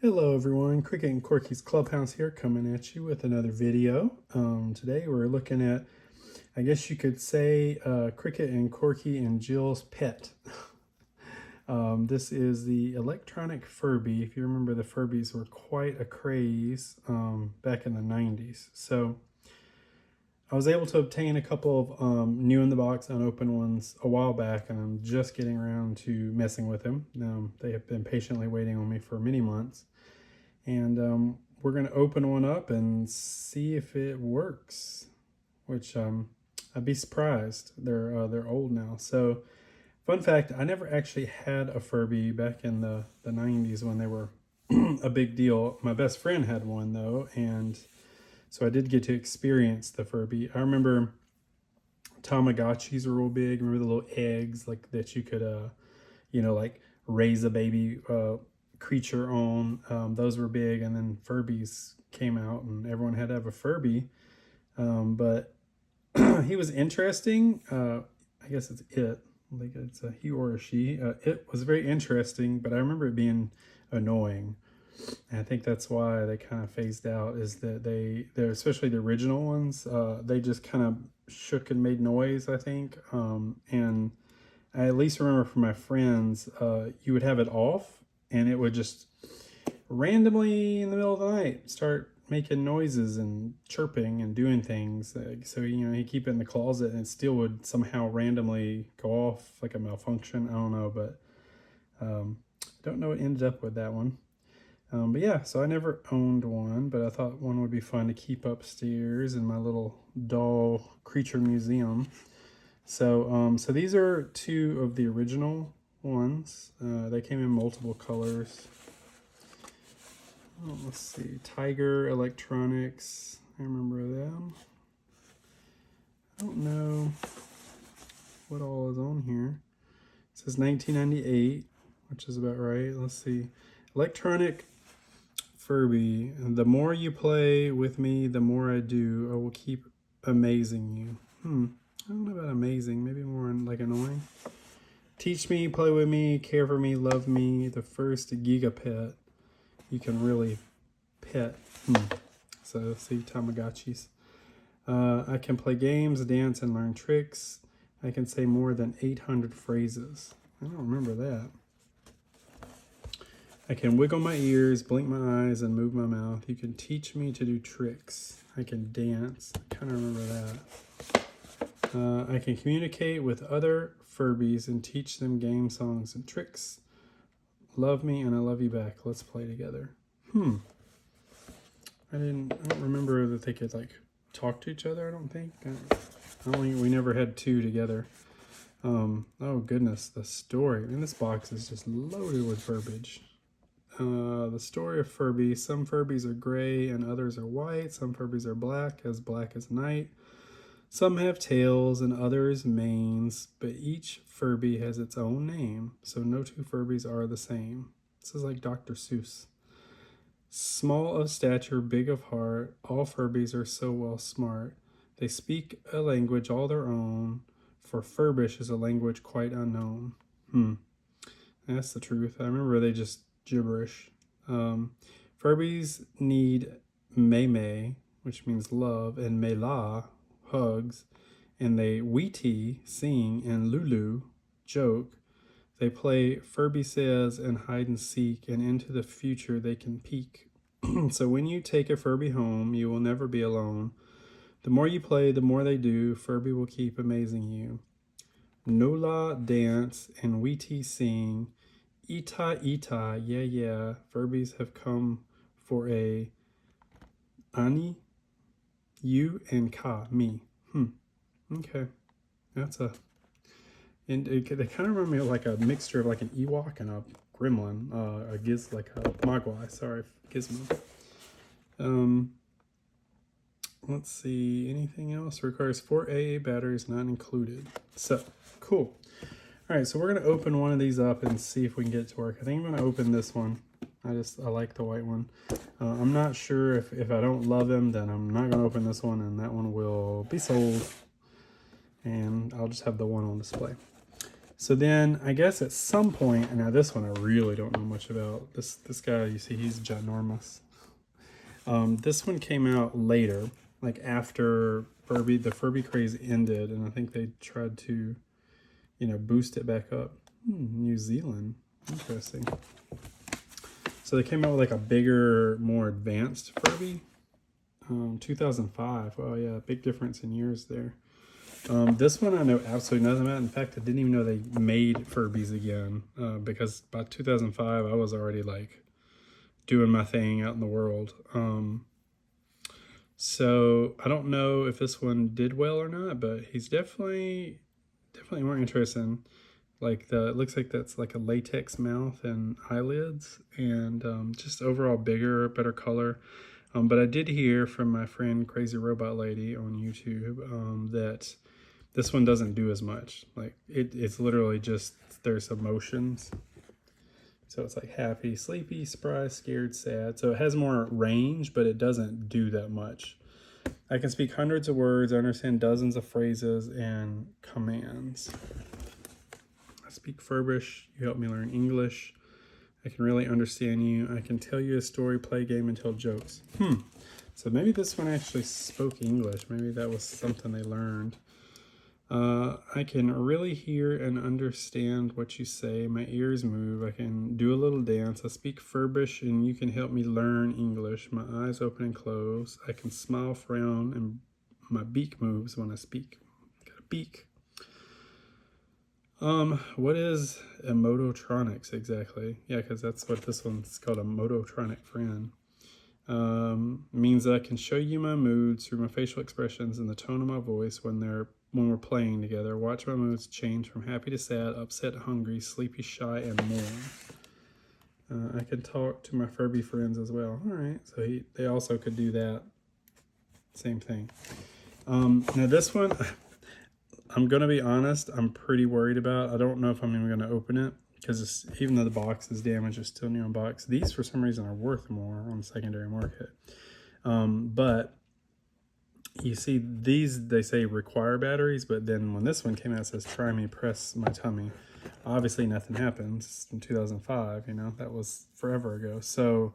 Hello everyone, Cricket and Corky's Clubhouse here, coming at you with another video. Today we're looking at, I guess you could say, Cricket and Corky and Jill's pet. This is the electronic Furby. If you remember, the Furbies were quite a craze back in the 90s. So I was able to obtain a couple of new in the box, unopened ones a while back, and I'm just getting around to messing with them. They have been patiently waiting on me for many months. And we're going to open one up and see if it works, which I'd be surprised. They're old now. So, fun fact, I never actually had a Furby back in the 90s when they were a big deal. My best friend had one, though, and so I did get to experience the Furby. I remember Tamagotchis were real big. Remember the little eggs like that you could, like raise a baby creature on. Those were big, and then Furbies came out and everyone had to have a Furby. But he was interesting. I guess it's it. Like it's a he or a she. It was very interesting, but I remember it being annoying. And I think that's why they kind of phased out, is that they're especially the original ones, they just kind of shook and made noise, I think. And I at least remember from my friends, you would have it off and it would just randomly in the middle of the night start making noises and chirping and doing things. So, he'd keep it in the closet and it still would somehow randomly go off like a malfunction. I don't know, but don't know what ended up with that one. But yeah, so I never owned one, but I thought one would be fun to keep upstairs in my little doll creature museum. So these are two of the original ones. They came in multiple colors. Oh, let's see, Tiger Electronics. I remember them. I don't know what all is on here. It says 1998, which is about right. Let's see, Electronic Furby. The more you play with me, the more I do. I will keep amazing you. I don't know about amazing. Maybe more like annoying. Teach me, play with me, care for me, love me. The first gigapet you can really pet. So let's see, Tamagotchis. I can play games, dance, and learn tricks. I can say more than 800 phrases. I don't remember that. I can wiggle my ears, blink my eyes, and move my mouth. You can teach me to do tricks. I can dance. I kind of remember that. I can communicate with other Furbies and teach them game songs and tricks. Love me and I love you back. Let's play together. I don't remember that they could like talk to each other. I don't think. We never had two together. Oh goodness, the story. I mean, this box is just loaded with verbiage. The story of Furby. Some Furbies are gray and others are white. Some Furbies are black as night. Some have tails and others manes, but each Furby has its own name, so no two Furbies are the same. This is like Dr. Seuss. Small of stature, big of heart, all Furbies are so well smart. They speak a language all their own, for furbish is a language quite unknown. That's the truth. I remember they just gibberish. Furbies need May, which means love, and Mela, hugs, and they Wheatie, sing, and Lulu, joke. They play Furby says and hide and seek, and into the future they can peek. So when you take a Furby home, you will never be alone. The more you play, the more they do. Furby will keep amazing you. Nola dance and Wheatie sing. Ita, yeah, Furbies have come for a Ani, you, and Ka, me. Okay. That's and they kind of remind me of like a mixture of like an Ewok and a Gremlin, like a Mogwai, sorry, Gizmo. Let's see, anything else? Requires 4 AA batteries, not included. So, cool. All right, so we're gonna open one of these up and see if we can get it to work. I think I'm gonna open this one. I like the white one. I'm not sure if I don't love him, then I'm not gonna open this one, and that one will be sold. And I'll just have the one on display. So then I guess at some point, and now this one I really don't know much about. This guy, you see, he's ginormous. This one came out later, like after the Furby craze ended, and I think they tried to, boost it back up. New Zealand, interesting. So they came out with like a bigger, more advanced Furby. 2005. Oh yeah, big difference in years there. This one I know absolutely nothing about. In fact, I didn't even know they made Furbies again, because by 2005 I was already like doing my thing out in the world. So I don't know if this one did well or not, but he's definitely more interesting. Like it looks like that's like a latex mouth and eyelids, and just overall bigger, better color. But I did hear from my friend Crazy Robot Lady on YouTube that this one doesn't do as much. Like it's literally just there's emotions. So it's like happy, sleepy, surprised, scared, sad. So it has more range, but it doesn't do that much. I can speak hundreds of words. I understand dozens of phrases and commands. I speak Furbish. You help me learn English. I can really understand you. I can tell you a story, play a game, and tell jokes. So maybe this one actually spoke English. Maybe that was something they learned. I can really hear and understand what you say. My ears move. I can do a little dance. I speak Furbish, and you can help me learn English. My eyes open and close. I can smile, frown, and my beak moves when I speak. Got a beak. What is a mototronics exactly? Yeah, because that's what this one's called, a mototronic friend. Means that I can show you my moods through my facial expressions and the tone of my voice when we're playing together. Watch my moods change from happy to sad, upset, hungry, sleepy, shy, and more. I can talk to my Furby friends as well. All right, so they also could do that. Same thing. Now this one, I'm gonna be honest, I'm pretty worried about. I don't know if I'm even gonna open it because even though the box is damaged, it's still new on box. These for some reason are worth more on the secondary market. But you see, these, they say require batteries, but then when this one came out, it says try me, press my tummy. Obviously nothing happens in 2005, that was forever ago. So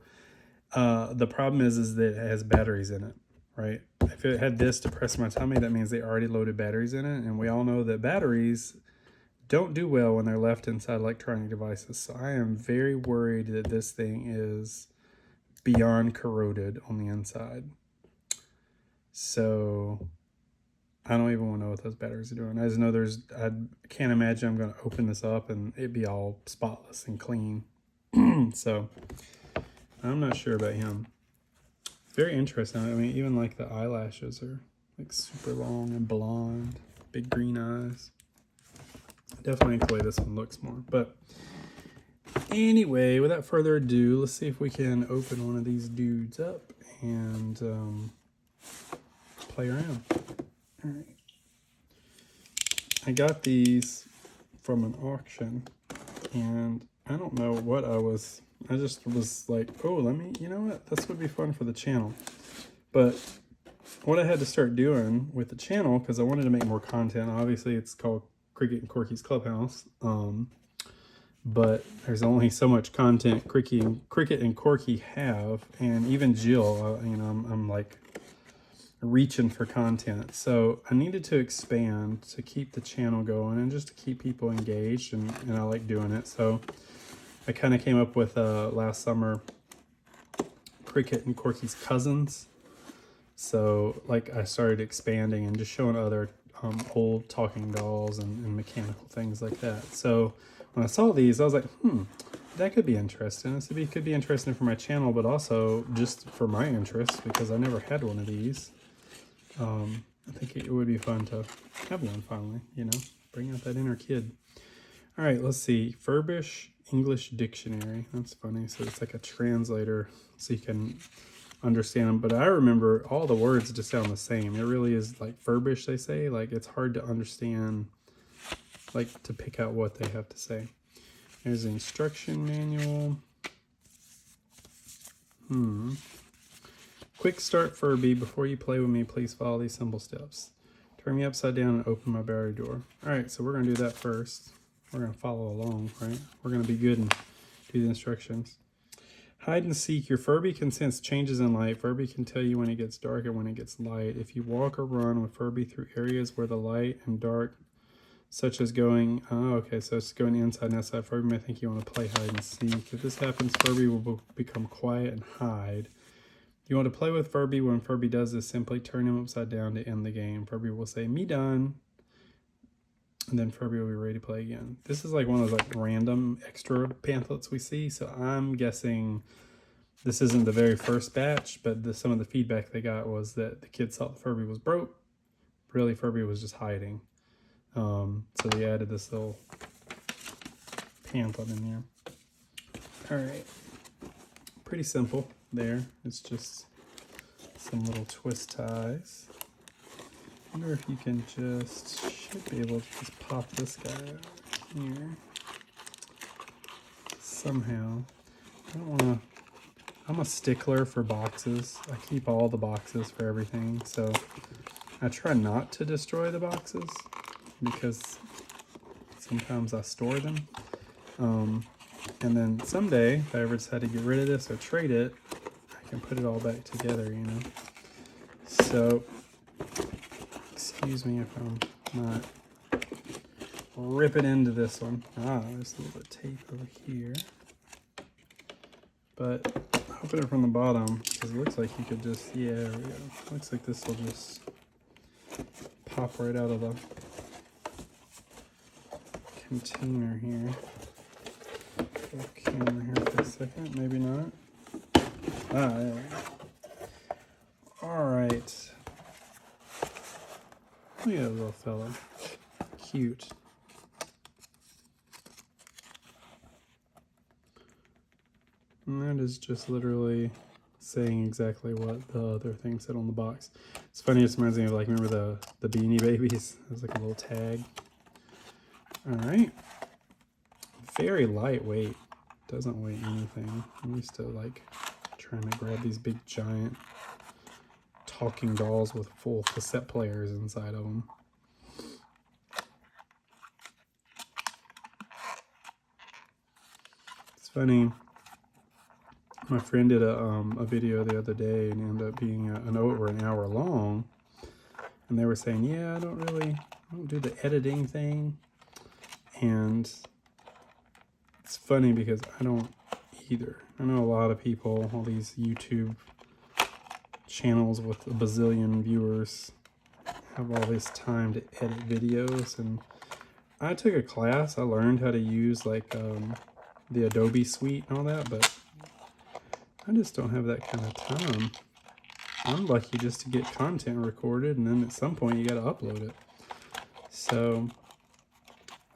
the problem is that it has batteries in it, right? If it had this to press my tummy, that means they already loaded batteries in it, and we all know that batteries don't do well when they're left inside electronic devices. So I am very worried that this thing is beyond corroded on the inside. So I don't even want to know what those batteries are doing. I just know I can't imagine I'm going to open this up and it be all spotless and clean. So I'm not sure about him. Very interesting. I mean, even like the eyelashes are like super long and blonde, big green eyes. Definitely like the way this one looks more. But anyway, without further ado, let's see if we can open one of these dudes up and play around. All right. I got these from an auction, and I don't know what I just was like, oh, you know what? This would be fun for the channel. But what I had to start doing with the channel, because I wanted to make more content, obviously it's called Cricket and Corky's Clubhouse, but there's only so much content Cricket and Corky have, and even Jill, I'm like reaching for content. So I needed to expand to keep the channel going and just to keep people engaged, and I like doing it. So I kind of came up with last summer Cricket and Corky's cousins. So like I started expanding and just showing other old talking dolls and mechanical things like that. So when I saw these, I was like, that could be interesting. This could be interesting for my channel, but also just for my interest, because I never had one of these. I think it would be fun to have one finally, bring out that inner kid. All right, let's see. Furbish English Dictionary. That's funny. So it's like a translator so you can understand them. But I remember all the words just sound the same. It really is like Furbish, they say. Like it's hard to understand, like to pick out what they have to say. There's an instruction manual. Quick start Furby. Before you play with me, please follow these simple steps. Turn me upside down and open my battery door. All right, so we're going to do that first. we're going to follow along, right? We're going to be good and do the instructions. Hide and seek. Your Furby can sense changes in light. Furby can tell you when it gets dark and when it gets light. If you walk or run with Furby through areas where the light and dark, such as going, okay, so it's going inside and outside, Furby may think you want to play hide and seek. If this happens, Furby will become quiet and hide. You want to play with Furby. When Furby does this, simply turn him upside down to end the game. Furby will say, "Me done." And then Furby will be ready to play again. This is like one of those like random extra pamphlets we see. So I'm guessing this isn't the very first batch, but some of the feedback they got was that the kids thought Furby was broke. Really, Furby was just hiding. So they added this little pamphlet in there. All right. Pretty simple there. It's just some little twist ties. I wonder if you can should be able to just pop this guy out here somehow. I don't want to, I'm a stickler for boxes. I keep all the boxes for everything, so I try not to destroy the boxes because sometimes I store them. And then someday, if I ever decide to get rid of this or trade it, I can put it all back together, you know. So, excuse me if I'm not ripping into this one. There's a little bit of tape over here. But open it from the bottom, because it looks like you could just, yeah, there we go. Looks like this will just pop right out of the container here. Go camera here for a second, maybe not. There we go. All right. Look at that little fella. Cute. And that is just literally saying exactly what the other thing said on the box. It's funny, it reminds me of, like, remember the Beanie Babies? There's like a little tag. All right. Very lightweight. Doesn't weigh anything. I'm used to, like, trying to grab these big giant talking dolls with full cassette players inside of them. It's funny. My friend did a video the other day and it ended up being over an hour long. And they were saying, yeah, I don't do the editing thing. And it's funny because I don't either. I know a lot of people, all these YouTube channels with a bazillion viewers have all this time to edit videos. And I took a class. I learned how to use like the Adobe suite and all that, but I just don't have that kind of time. I'm lucky just to get content recorded, and then at some point you got to upload it. So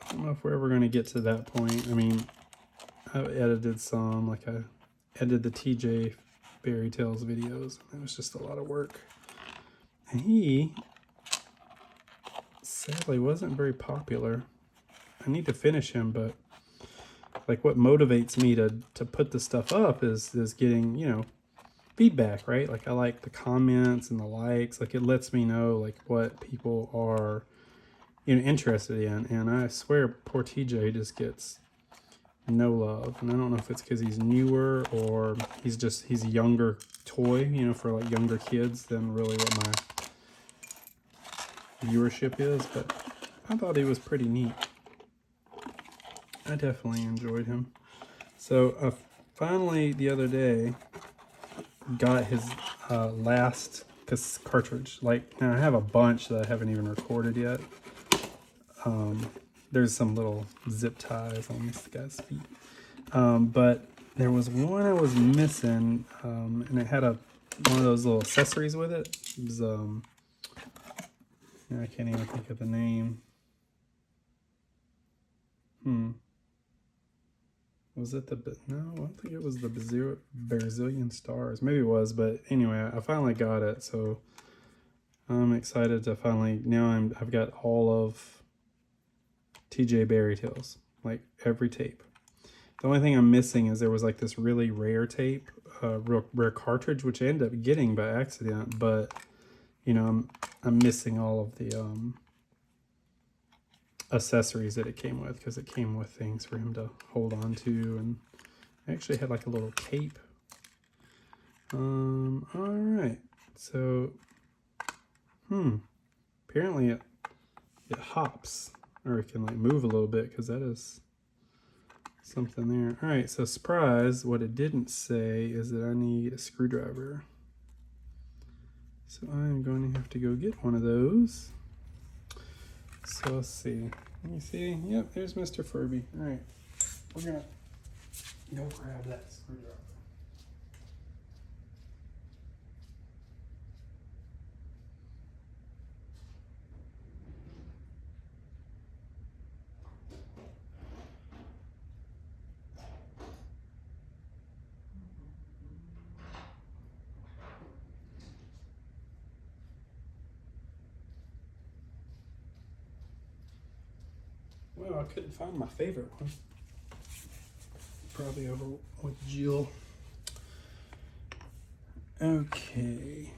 I don't know if we're ever going to get to that point. I mean, I've edited some, like I edited the TJ Fairy Tales videos. It was just a lot of work. And he sadly wasn't very popular. I need to finish him, but like what motivates me to put the stuff up is getting, you know, feedback, right? Like I like the comments and the likes. Like it lets me know like what people are, you know, interested in. And I swear poor TJ just gets no love. And I don't know if it's because he's newer or he's a younger toy, you know, for like younger kids than really what my viewership is. But I thought he was pretty neat. I definitely enjoyed him. So finally the other day got his last cartridge. Like now I have a bunch that I haven't even recorded yet. There's some little zip ties on this guy's feet. But there was one I was missing, and it had one of those little accessories with it. It was I can't even think of the name. Was it no, I don't think it was the Brazilian Stars. Maybe it was, but anyway, I finally got it, so I'm excited to finally, now I've got all of TJ Fairy Tales, like every tape. The only thing I'm missing is there was like this really rare tape, real rare cartridge, which I ended up getting by accident, but you know, I'm missing all of the accessories that it came with, because it came with things for him to hold on to, and I actually had like a little cape. All right, so apparently it hops, or it can like move a little bit, because that is something there. All right, so surprise, what it didn't say is that I need a screwdriver. So I'm going to have to go get one of those. So let's see. Let me see. Yep, there's Mr. Furby. All right, we're gonna go grab that screwdriver. Well, I couldn't find my favorite one. Probably over with Jill. Okay.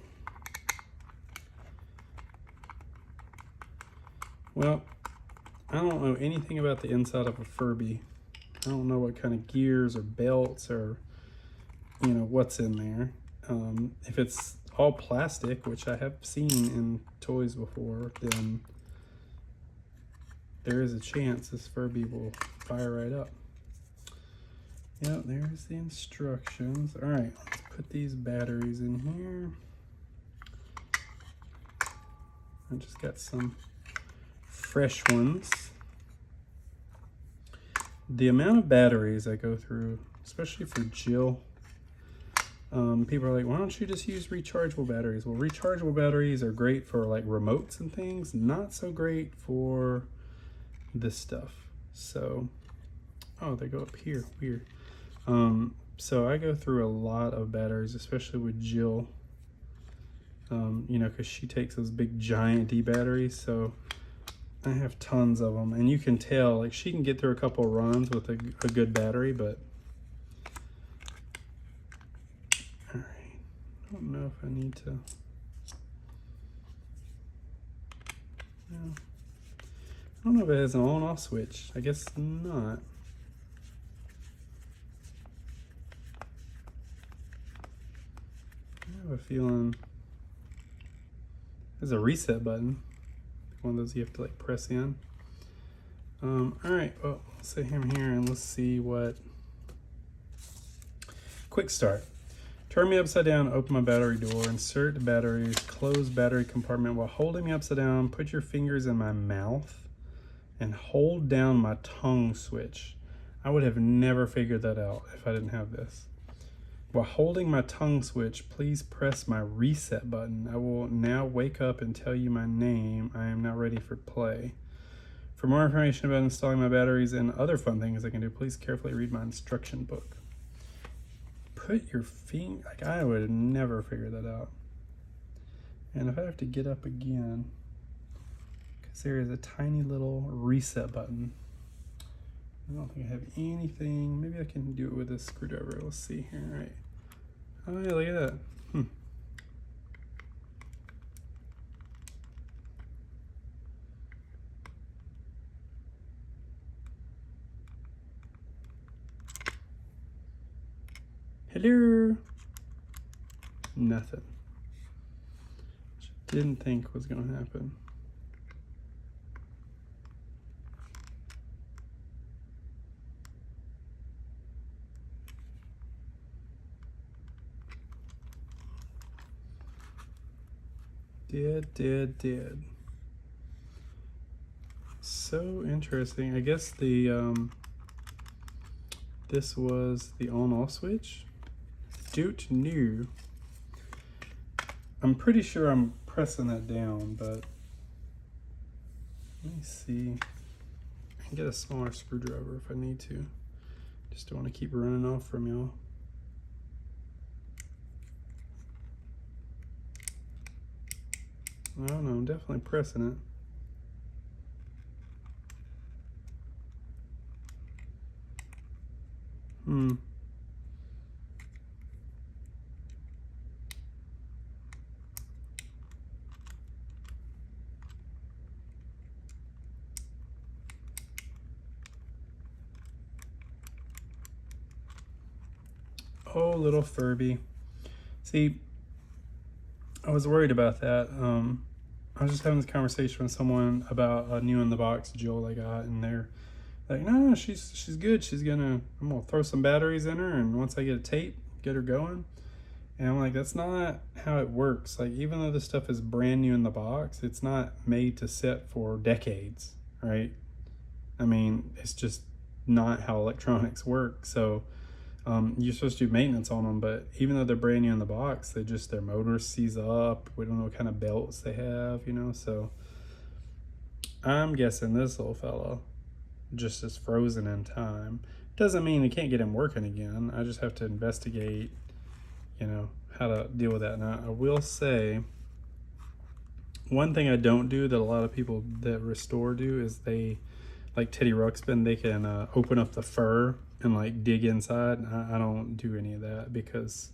Well, I don't know anything about the inside of a Furby. I don't know what kind of gears or belts or, you know, what's in there. If it's all plastic, which I have seen in toys before, then there is a chance this Furby will fire right up. Yep, there's the instructions. All right, let's put these batteries in here. I just got some fresh ones. The amount of batteries I go through, especially for Jill, people are like, why don't you just use rechargeable batteries? Well, rechargeable batteries are great for like remotes and things, not so great for this stuff. So, oh, they go up here, weird. So I go through a lot of batteries, especially with Jill, you know, because she takes those big giant D batteries. So I have tons of them, and you can tell, like, she can get through a couple of runs with a good battery, but all right, I don't know if I need to. No. I don't know if it has an on off switch. I guess not. I have a feeling there's a reset button. One of those you have to like press in. All right, well, let's set him here and let's see what. Quick start. Turn me upside down, open my battery door, insert batteries, close battery compartment. While holding me upside down, put your fingers in my mouth and hold down my tongue switch. I would have never figured that out if I didn't have this. While holding my tongue switch, please press my reset button. I will now wake up and tell you my name. I am now ready for play. For more information about installing my batteries and other fun things I can do, please carefully read my instruction book. Put your finger, like, I would never figure that out. And if I have to get up again, because there is a tiny little reset button. I don't think I have anything. Maybe I can do it with a screwdriver. Let's see here. All right. Oh yeah, look at that. Hello. Nothing. Which I didn't think was going to happen. Did. So interesting. I guess the this was the on-off switch. Don't know. I'm pretty sure I'm pressing that down, but let me see. I can get a smaller screwdriver if I need to. Just don't want to keep running off from y'all. I don't know, I'm definitely pressing it. Oh, little Furby. See, I was worried about that. I was just having this conversation with someone about a new in the box Jill I got, and they're like, no, she's good. I'm gonna throw some batteries in her, and once I get a tape, get her going. And I'm like, that's not how it works. Like, even though this stuff is brand new in the box, it's not made to sit for decades, right? I mean, it's just not how electronics work. So you're supposed to do maintenance on them, but even though they're brand new in the box, their motor seize up. We don't know what kind of belts they have, so I'm guessing this little fella just is frozen in time. Doesn't mean we can't get him working again. I just have to investigate, how to deal with that. Now, I will say, one thing I don't do that a lot of people that restore do is they, like Teddy Ruxpin, they can open up the fur and like dig inside. I don't do any of that because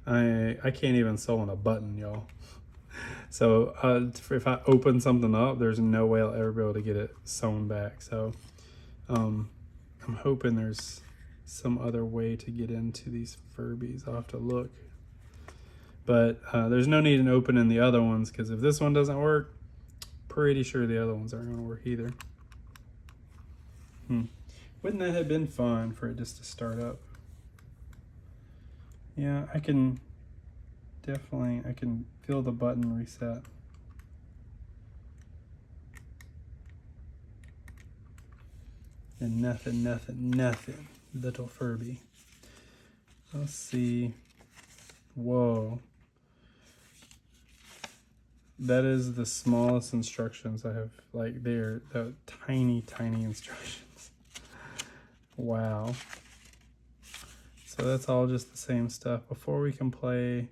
I can't even sew on a button, y'all. So if I open something up, there's no way I'll ever be able to get it sewn back. So I'm hoping there's some other way to get into these Furbies. I'll have to look. But there's no need in opening the other ones, because if this one doesn't work, pretty sure the other ones aren't going to work either. Wouldn't that have been fun for it just to start up? Yeah, I can feel the button reset. And nothing, little Furby. Let's see. Whoa. That is the smallest instructions I have. Like, they're the tiny instructions. Wow. So that's all just the same stuff. Before we can play,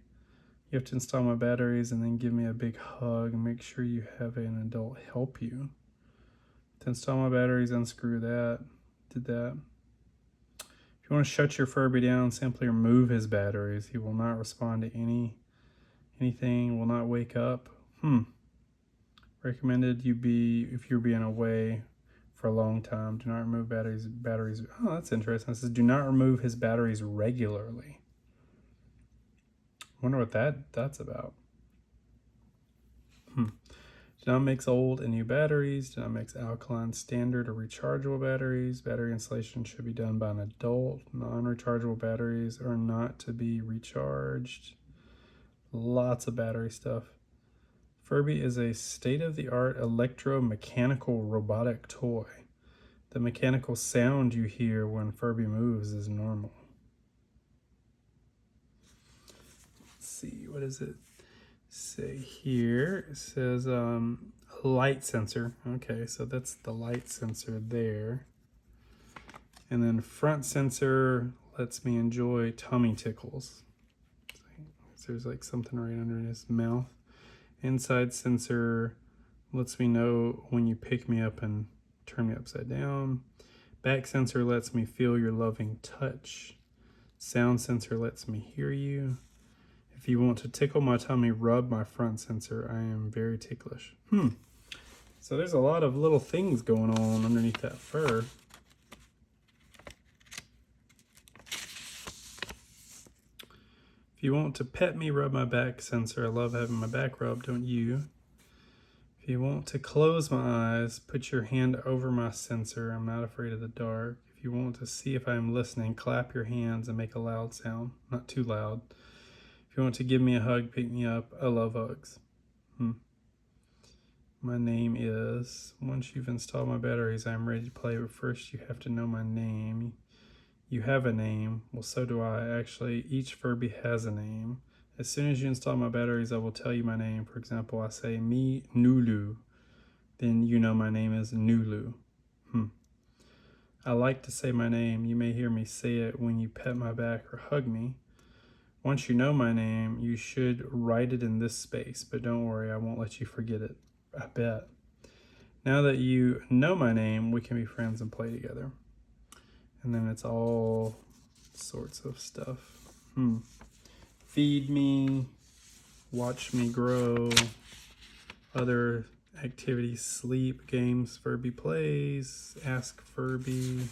you have to install my batteries and then give me a big hug and make sure you have an adult help you. To install my batteries, unscrew that. Did that. If you want to shut your Furby down, simply remove his batteries. He will not respond to anything, will not wake up. Recommended if you're being away for a long time, do not remove batteries. Oh, that's interesting. It says do not remove his batteries regularly. Wonder what that's about. Do not mix old and new batteries. Do not mix alkaline standard or rechargeable batteries. Battery installation should be done by an adult. Non-rechargeable batteries are not to be recharged. Lots of battery stuff. Furby is a state-of-the-art electromechanical robotic toy. The mechanical sound you hear when Furby moves is normal. Let's see, what does it say here? It says light sensor. Okay, so that's the light sensor there. And then front sensor lets me enjoy tummy tickles. There's like something right under his mouth. Inside sensor lets me know when you pick me up and turn me upside down. Back sensor lets me feel your loving touch. Sound sensor lets me hear you. If you want to tickle my tummy, rub my front sensor. I am very ticklish. So there's a lot of little things going on underneath that fur. If you want to pet me, rub my back sensor. I love having my back rubbed, don't you? If you want to close my eyes, put your hand over my sensor. I'm not afraid of the dark. If you want to see if I'm listening, clap your hands and make a loud sound. Not too loud. If you want to give me a hug, pick me up. I love hugs. My name is... Once you've installed my batteries, I am ready to play, but first you have to know my name. You have a name. Well, so do I. Actually, each Furby has a name. As soon as you install my batteries, I will tell you my name. For example, I say me Nulu. Then you know my name is Nulu. I like to say my name. You may hear me say it when you pet my back or hug me. Once you know my name, you should write it in this space, but don't worry, I won't let you forget it. I bet. Now that you know my name, we can be friends and play together. And then it's all sorts of stuff. Feed me, watch me grow, other activities, sleep, games Furby plays, ask Furby.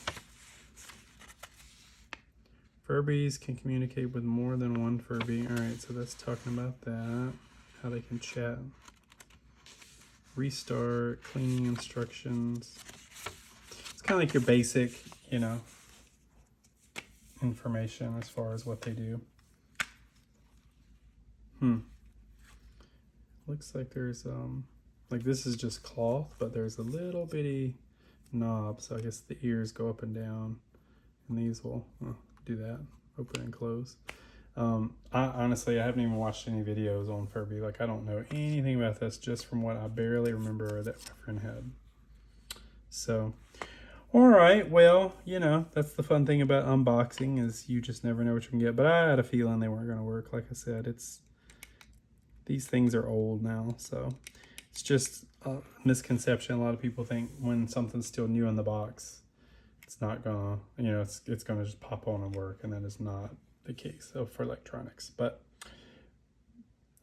Furbies can communicate with more than one Furby. All right, so that's talking about that, how they can chat. Restart, cleaning instructions. It's kind of like your basic, you know, information as far as what they do. Looks like there's, like this is just cloth, but there's a little bitty knob, so I guess the ears go up and down, and these will do that, open and close. Honestly, I haven't even watched any videos on Furby. Like, I don't know anything about this, just from what I barely remember that my friend had. So, all right, well, you know, that's the fun thing about unboxing, is you just never know what you can get. But I had a feeling they weren't going to work. Like I said, these things are old now, so it's just a misconception. A lot of people think when something's still new in the box, it's not gonna, you know, it's gonna just pop on and work, and that is not the case for electronics. But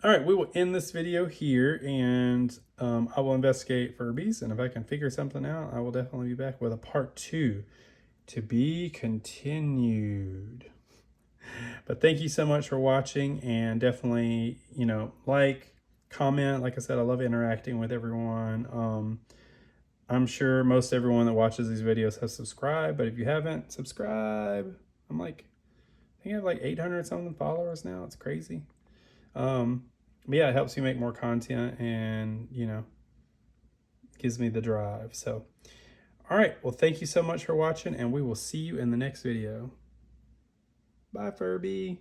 all right, we will end this video here, and I will investigate Furbies, and if I can figure something out, I will definitely be back with a part 2 to be continued. But thank you so much for watching, and definitely, you know, like, comment. Like I said, I love interacting with everyone. I'm sure most everyone that watches these videos has subscribed, but if you haven't, subscribe. I think I have like 800 something followers now. It's crazy. But yeah, it helps me make more content, and, you know, gives me the drive. So, all right. Well, thank you so much for watching, and we will see you in the next video. Bye, Furby.